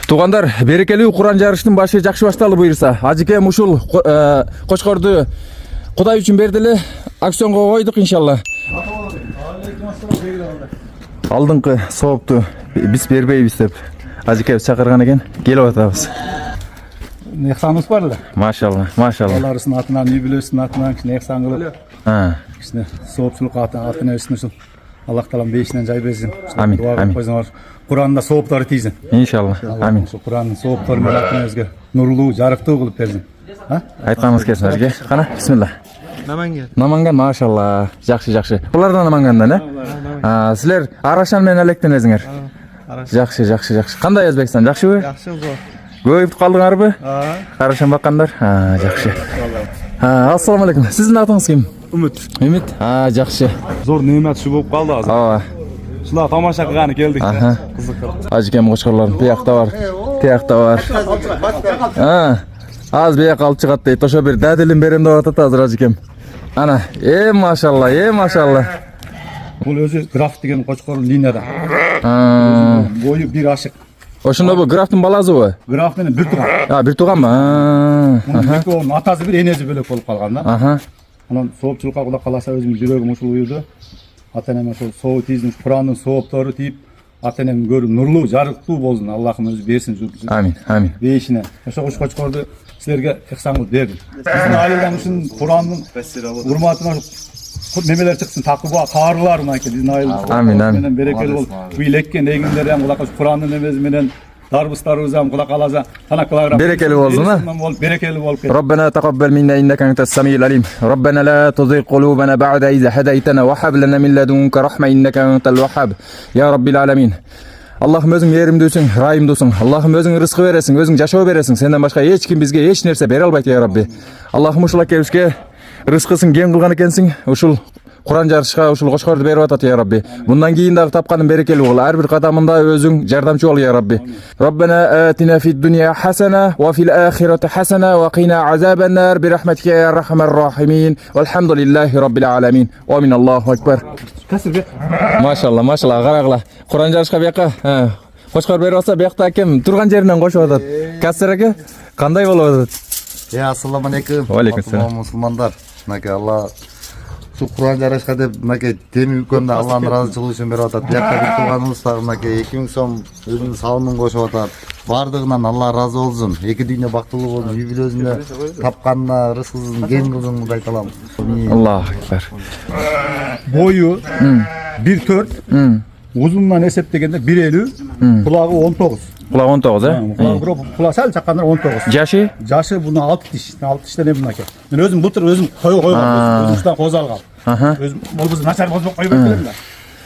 Тугандар, берекелүү Куран жарыштын башы жакшы башталды буйрса. Ажыкем ушул Кочкорду Кудай үчүн берди эле, акционго койдук иншалла. Алдыңкы соопту биз бербейбиз деп Ажыкем чакырган экен, келип атабыз. Нехсаныбыз бар эле. Машалла, машалла. Аларысын атынан, юбилейсин атынан нехсан кылып. Кичине соопчулук атына ушул Аллах таалам бейишинен жай берсин. Амин, амин. Куранда сооптары тийсин. Иншалла. Амин. Ошо Куранын сооптары менен атыңызга нурлуу, жарыктуу кылып берсин. Айтканыңыз келсин Ажыке. Кана, бисмилла. Наманган. Наманган, машалла. Жакшы. Булардан Намангандан, Силер Арашан менен электенесиңер. Жакшы. Кандай Өзбекстан, жакшыбы? Жакшы зор. Көйүп калдыңарбы? Арашан баккандар? Жакшы. Ассаламу алейкум. Сиздин атыңыз ким? Үмүт. Үмүт. Жакшы. Зор немет шу болуп калды азыр. Ооба. Шулар тамаша кылганы келдик. Кызык. Ажыкем Кочкорлордун биякта бар. Тиякта бар. Аз бияк алып чыгат дейт. Ошо бир дадилин берем деп атат азыр Ажыкем. Ана, машалла. Бул өзү граф деген Кочкор линияда. Бою бир ашык. Ошондо бул графтын баласыбы? Граф менен бир тууган. Бир тууганбы? Мунун атасы бир, энеси бөлөк болуп калган да. Анан соопчулукка Кудай кааласа өзүмдүн жүрөгүм ушул уюду. Ата-энем ошол соо тийсин, Курандын сооптору тийип, ата-энем көрүп нурлуу, жарыктуу болсун. Аллахым өзү берсин. Амин. Бейишине. Ошо Кочкорду силерге ихсан кылып бердим. Биздин айылдан ушун Курандын урматына немелер чыксын, такыба, каарылар мынакей биздин айыл. Амин. Менен берекелүү болуп, бул эккен эгиндер ham Кудай Курандын немеси менен дарбыстарыбыз ham Кудай кааласа танакалар берекелүү болсун, берекелүү болуп кетти. ربنا تقبل منا إنك أنت السميع العليم ربنا لا تزغ قلوبنا بعد إذ هديتنا وهب لنا من لدنك رحمة إنك أنت الوهاب يا رب العالمين. Аллахым өзүң мээримдүүсүң, райымдуусуң. Аллахым өзүң рызкы бересиң, өзүң жашоо бересиң. Сенден башка эч ким бизге эч нерсе бере албайт я Рабби. Аллахым ушул акебизге рызкысын кең кылган экенсиң. Ушул Куран жарышка ушул Кочкорду берип атат я Рабби. Мындан кийин дагы тапканың берекелүү кыл. Ар бир кадамында өзүң жардамчы бол я Рабби. Раббана атина фид дунья хасана ва фил ахирати хасана ва кина азабан нар би рахматика я архамар рахимин. Валхамдулиллахи раббил аламин. Амин. Аллаху акбар. Машалла, карагыла. Куран жарышка бияка Кочкор берип атса, биякта кем турган жеринен кошуп атат. Касыр аке, кандай болуп атат? Ассаламу алейкум. Алейкум ассалам. Мусулмандар. Мынакей Алла şu Kur'an жарышка деп мынакей теми үлкөндө Алланын ыраазычылыгы үчүн берип атат. Биякта бир тууганыбыз дагы мынакей 2000 сом өзүнүн салымын кошуп атат. Бардыгынан Алла ыраазы болсун. Эки дүйнө бактылуу болсун. Юбилейсинде тапканына рызкысын кең кылсын деп айталам. Аллаху акбар. Бою 1.4, uzundan эсептегенде 1.50, кулагы 19. Кулак 19, Кулак сәл чаккандар 19. Жашы буну 6 тиштен мынакей. Мен өзүм былтыр өзүм койгом, өзүмдөн козалгам. Өзүм болбосо начар козбоп койбойт элем да.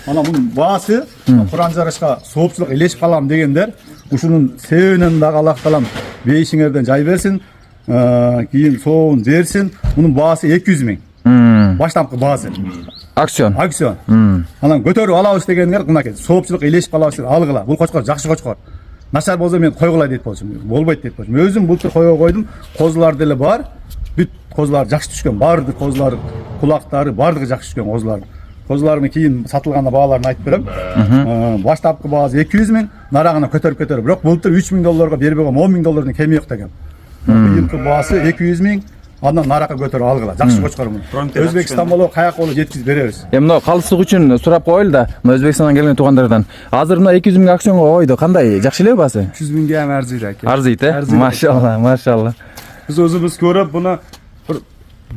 Ана мунун баасы Куран жарышка соопчулук элешип калам дегендер, ушунун себебинен дагы Аллах таалам бейишиңерден жай берсин, кийин сообун берсин. Мунун баасы 200 000. Баштапкы баасы. Акцион. Анан көтөрүп алабыз дегендер мынакей соопчулук элешип калабыз, алгыла. Бул Кочкор жакшы Кочкор. Начар болсо мен койгула дейт болчумун. Болбойт дейт болчумун. Өзүм былтыр койдум. Козулар деле бар. Бүт козулар жакшы түшкөн. Бардык козулар, кулактары бардыгы жакшы түшкөн козулар. Козуларымы кийин сатылганда бааларын айтып берем. Баштапкы баасы 200 000, нарагына көтөрүп. Бирок былтыр $3,000 берип койгом, $10,000 кеми жок деген. Быйылкы баасы 200 000. Андан наракка көтөрүп алгыла. Жакшы Кочкормун. Өзбекстан болуп, каяк болуп жеткизип беребиз. Мына калыстык үчүн сурап коелу да. Мына Өзбекстандан келген туугандардан. Азыр мына 200 000 акционго койду. Кандай? Жакшы эле баасы? 300 000 ham арзыйт аке. Арзыйт, Машалла. Биз өзүбүз көрүп, буну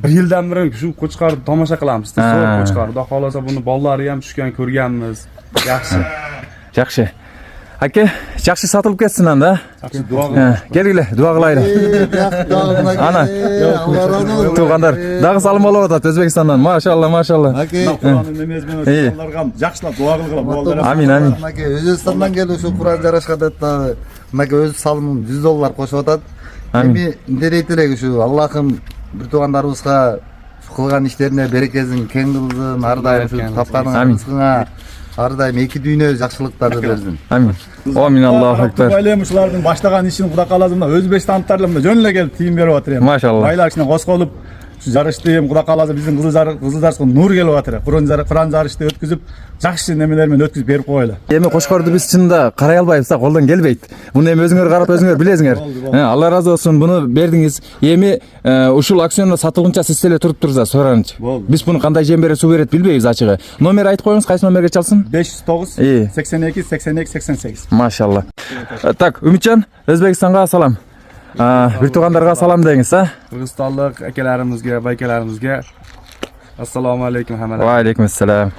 bir yildan beri shu Qo'chqorni tomosha qilamiz. So'q Qo'chqor. Xudo xolasa buni bolalari ham tushgan, ko'rganmiz. Yaxshi. Aka, yaxshi satılıp ketsin anda. Yaxshi duo qiling. Kelgile, duo qilaylik. Ana. Tuğandar, dagı salım bolup atat Özbekistandan. Maşallah. Kur'an'ın nemezmen olarga yaxshilab duo qilgila. Amin. Özbekistandan keldi şu Kur'an жарышка деп мынакей өз салымын $100 кошуп атат. Эми дейт элек şu Аллахым бир туугандарыбызга кылган иштерине берекесин кең кылсын, ар дайым şu тапкан рызкыңа ар дайым эки дүйнө жакшылыктарды берсин. Амин. Аллаху акбар. Байлаушылардын баштаган ишин Кудай кааласа Өзбекстандыктар эле жөн эле келип тийим берип атыр эми. Машалла. Байлар кичине косколуп Şu jarışты hem Kuda kalasa bizim Kızılcars'a nur gelip atır. Kur'an jarışты ötküzüp жақсы nemeler men ötküzüp berip koyla. Эми Кошкорду биз чынында карай албайбыз да, колдон келбейт. Буну эми өзүңөр карап өзүңөр билесиңер. Алла ыраазы болсун, буну бердиңиз. Эми ушул аукциондо сатылгынча сиз деле туруп турсуңуз, суранычы. Биз буну кандай жем берет, суу берет билбейбиз ачыгы. Номер айтып коюңуз, кайсы номерге чалсын? 509 82 82 88. Машалла. Так, Үмүтжан, Өзбекстанга салам. Bir tuğandarga salam deyiңiz, ha? Kırgızstanlık akalarimizga, bayakalarimizga assalomu alaykum hammalar. Va alaykum assalom.